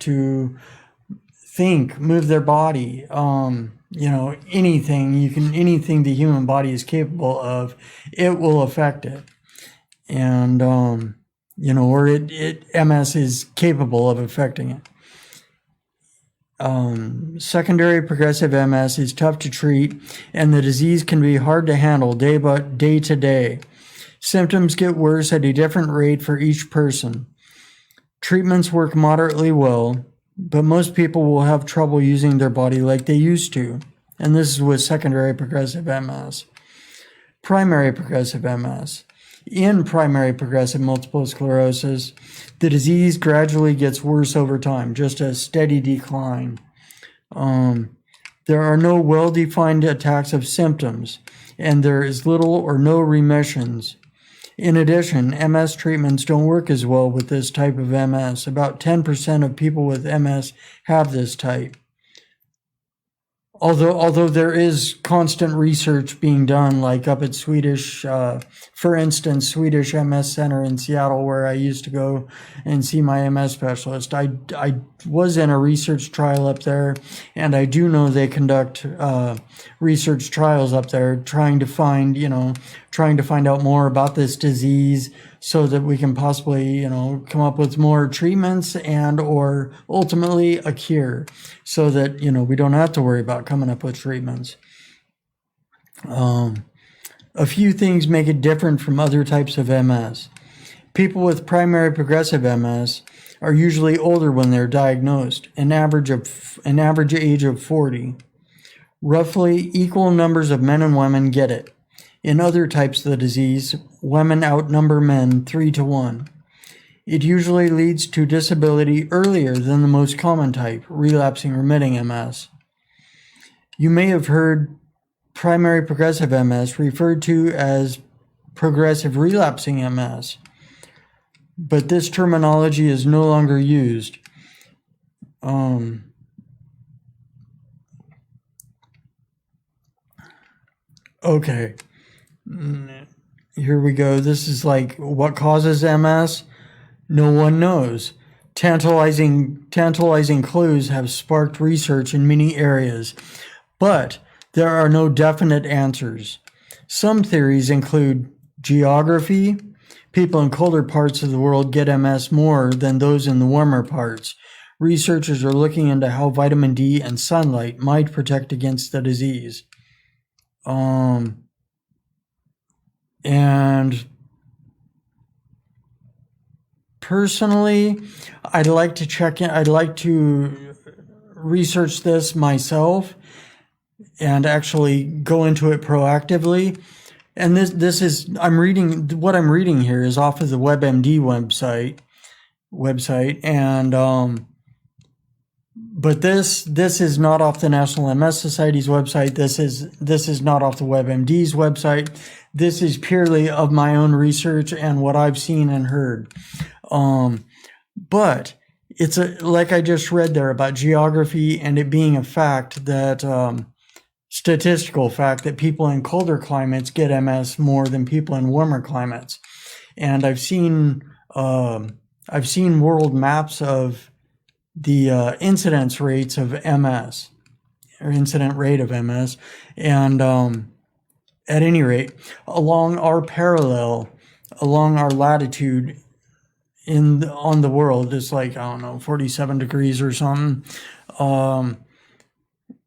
to think, move their body, anything the human body is capable of, it will affect it. And, MS is capable of affecting it. Secondary progressive MS is tough to treat, and the disease can be hard to handle day to day. Symptoms get worse at a different rate for each person. Treatments work moderately well, but most people will have trouble using their body like they used to. And this is with secondary progressive MS. Primary progressive MS. In primary progressive multiple sclerosis, the disease gradually gets worse over time, just a steady decline. There are no well-defined attacks of symptoms, and there is little or no remissions. In addition, MS treatments don't work as well with this type of MS. About 10% of people with MS have this type. Although there is constant research being done, like up at for instance, Swedish MS Center in Seattle, where I used to go and see my MS specialist. I was in a research trial up there, and I do know they conduct research trials up there, trying to find out more about this disease, so that we can possibly, come up with more treatments and or ultimately a cure, so that, we don't have to worry about coming up with treatments. A few things make it different from other types of MS. People with primary progressive MS are usually older when they're diagnosed, an average age of 40. Roughly equal numbers of men and women get it. In other types of the disease, women outnumber men 3-1. It usually leads to disability earlier than the most common type, relapsing remitting MS. You may have heard primary progressive MS referred to as progressive relapsing MS, but this terminology is no longer used. Okay. Here we go. This is like, what causes MS? No one knows. Tantalizing clues have sparked research in many areas, but there are no definite answers. Some theories include geography. People in colder parts of the world get MS more than those in the warmer parts. Researchers are looking into how vitamin D and sunlight might protect against the disease. And personally, I'd like to research this myself and actually go into it proactively. And what I'm reading here is off of the WebMD website, and but this is not off the National MS Society's website. This is not off the WebMD's website. This is purely of my own research and what I've seen and heard. But it's like I just read there about geography and it being a fact that statistical fact that people in colder climates get MS more than people in warmer climates. And I've seen world maps of the incidence rates of MS, or incident rate of MS, and at any rate, along our latitude on the world, it's like, 47 degrees or something.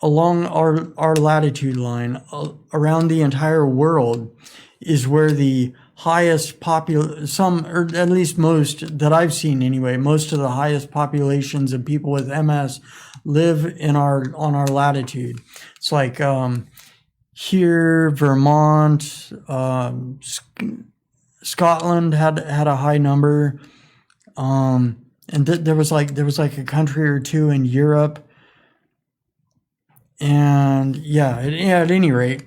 Along our latitude line, around the entire world, is where the highest some, or at least most that I've seen anyway, most of the highest populations of people with MS live on our latitude. It's like here, Vermont, Scotland had a high number, and there was like a country or two in Europe. And at any rate,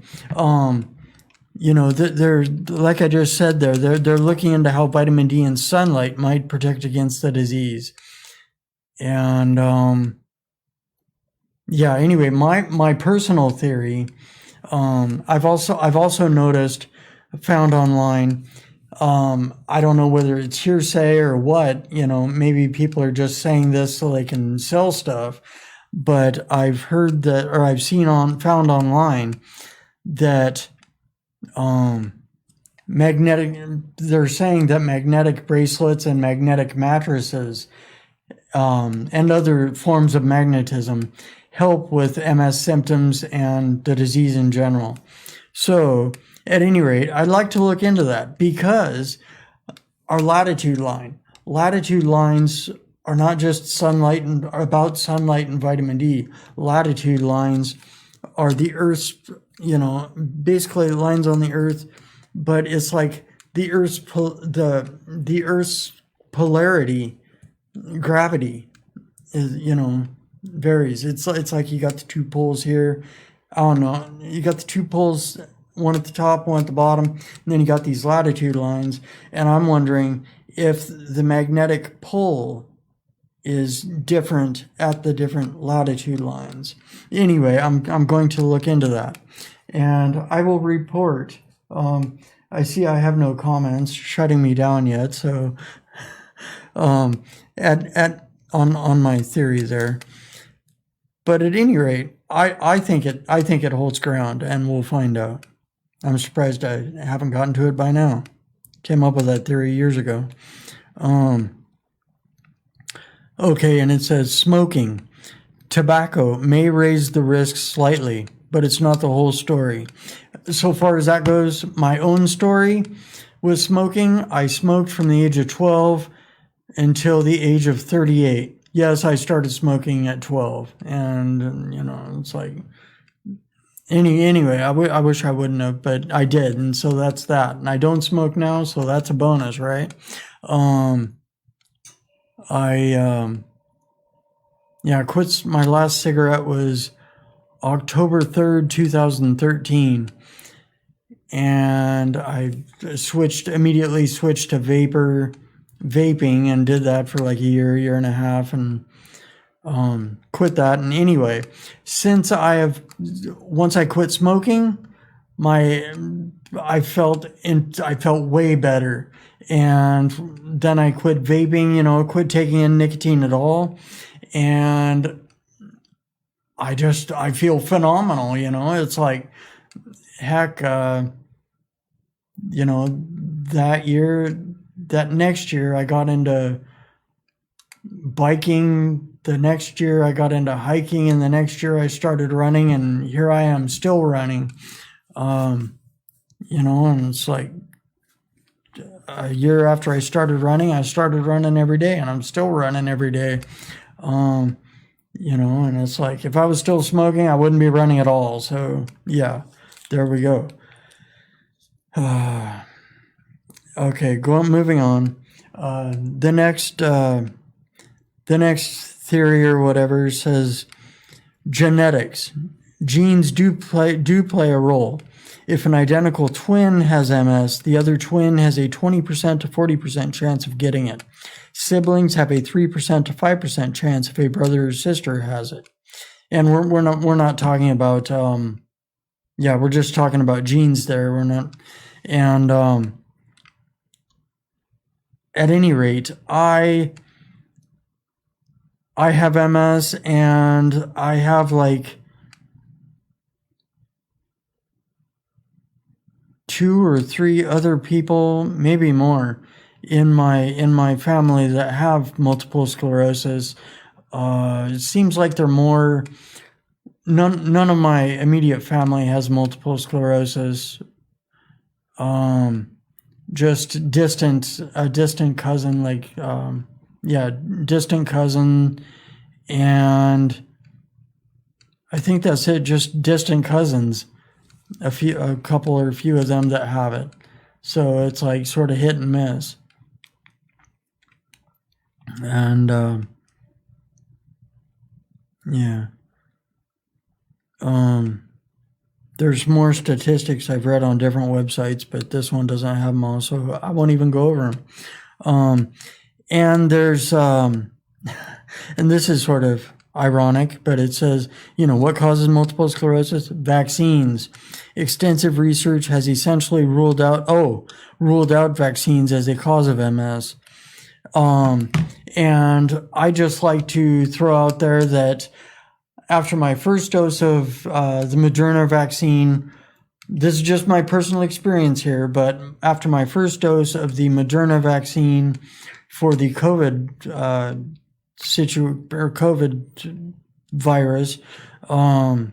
they're, like I just said they're looking into how vitamin D and sunlight might protect against the disease. And anyway, my personal theory, I've also found online, I don't know whether it's hearsay or what, maybe people are just saying this so they can sell stuff. But I've heard that, or I've found online that they're saying that magnetic bracelets and magnetic mattresses and other forms of magnetism help with MS symptoms and the disease in general. So, at any rate, I'd like to look into that because our latitude lines are not just about sunlight and vitamin D. Latitude lines are the Earth's, basically lines on the Earth, but it's like the Earth's the Earth's polarity, gravity is, varies. It's like you got the two poles here. I don't know. You got the two poles, one at the top, one at the bottom, and then you got these latitude lines. And I'm wondering if the magnetic pole is different at the different latitude lines. Anyway, I'm going to look into that, and I will report. I see I have no comments shutting me down yet, so on my theory there. But at any rate, I think it holds ground, and we'll find out. I'm surprised I haven't gotten to it by now. Came up with that theory years ago. Okay, and it says smoking. Tobacco may raise the risk slightly, but it's not the whole story. So far as that goes, my own story with smoking, I smoked from the age of 12 until the age of 38. Yes, I started smoking at 12, and, it's like, anyway, I wish I wouldn't have, but I did, and so that's that. And I don't smoke now, so that's a bonus, right? I quit. My last cigarette was October 3rd, 2013. And I immediately switched to vaping and did that for like a year and a half, and quit that. And anyway, once I quit smoking, I felt way better. And then I quit vaping, quit taking in nicotine at all. And I feel phenomenal, it's like, heck, that next year I got into biking, the next year I got into hiking, and the next year I started running, and here I am still running, and it's like, a year after I started running every day, and I'm still running every day. And it's like, if I was still smoking, I wouldn't be running at all. So yeah, there we go. Okay, moving on. The next theory or whatever says genetics. Genes do play a role. If an identical twin has MS, the other twin has a 20% to 40% chance of getting it. Siblings have a 3% to 5% chance if a brother or sister has it. And we're not talking about we're just talking about genes there. We're not. And at any rate, I have MS, and I have like 2 or 3 other people, maybe more, in my family that have multiple sclerosis. It seems like they're more. None of my immediate family has multiple sclerosis. Just a distant cousin, distant cousin, and I think that's it. Just distant cousins. A couple or a few of them that have it. So it's like sort of hit and miss. And there's more statistics I've read on different websites, but this one doesn't have them all, so I won't even go over them. And there's and this is sort of, ironic, but it says, what causes multiple sclerosis? Vaccines. Extensive research has essentially ruled out vaccines as a cause of MS. And I just like to throw out there that after my first dose of the Moderna vaccine, this is just my personal experience here, but after my first dose of the Moderna vaccine for the COVID COVID virus, I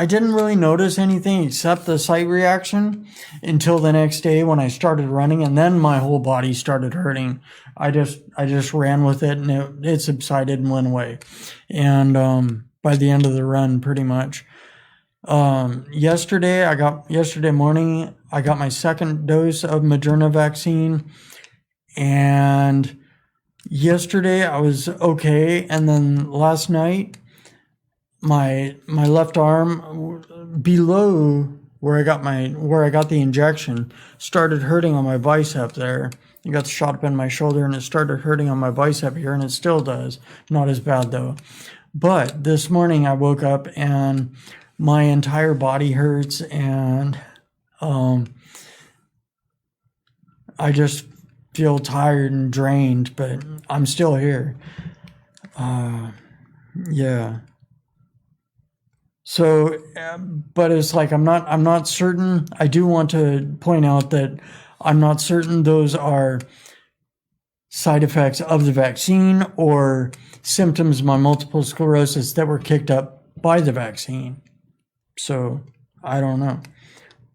didn't really notice anything except the site reaction until the next day when I started running, and then my whole body started hurting. I just ran with it, and it subsided and went away. And by the end of the run, pretty much. Yesterday morning, I got my second dose of Moderna vaccine, and yesterday I was okay, and then last night, my left arm below where I got the injection started hurting on my bicep there. It got shot up in my shoulder and it started hurting on my bicep here, and it still does. Not as bad though. But this morning I woke up and my entire body hurts, and I just feel tired and drained, but I'm still here. Yeah. So, but it's like I'm not certain. I do want to point out that I'm not certain those are side effects of the vaccine or symptoms of my multiple sclerosis that were kicked up by the vaccine. So, I don't know.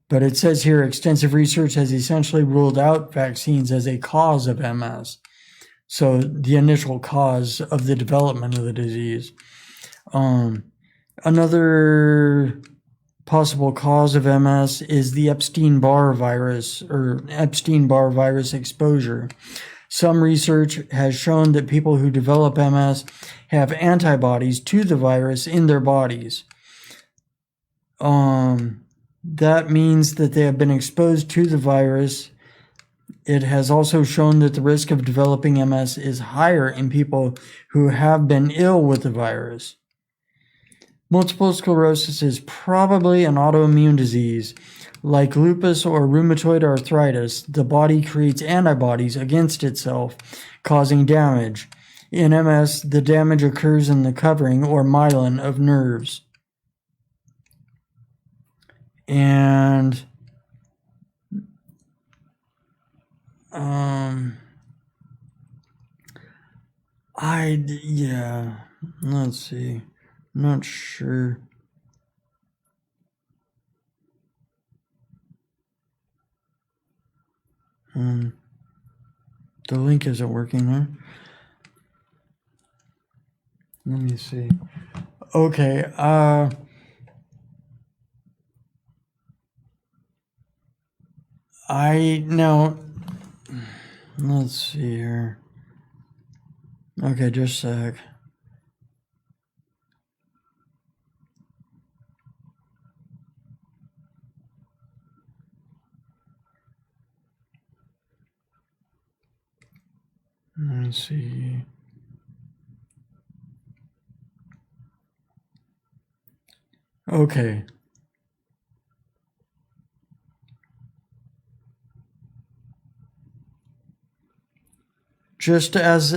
But it says here, extensive research has essentially ruled out vaccines as a cause of MS. So, the initial cause of the development of the disease. Another possible cause of MS is the Epstein-Barr virus or Epstein-Barr virus exposure. Some research has shown that people who develop MS have antibodies to the virus in their bodies. That means that they have been exposed to the virus. It has also shown that the risk of developing MS is higher in people who have been ill with the virus. Multiple sclerosis is probably an autoimmune disease. Like lupus or rheumatoid arthritis, the body creates antibodies against itself, causing damage. In MS, the damage occurs in the covering or myelin of nerves. And let's see. I'm not sure. The link isn't working there. Let me see. Okay, let's see here. Okay, just a sec. Let me see. Okay. Just as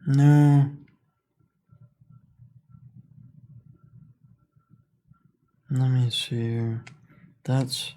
no. Let me see here. That's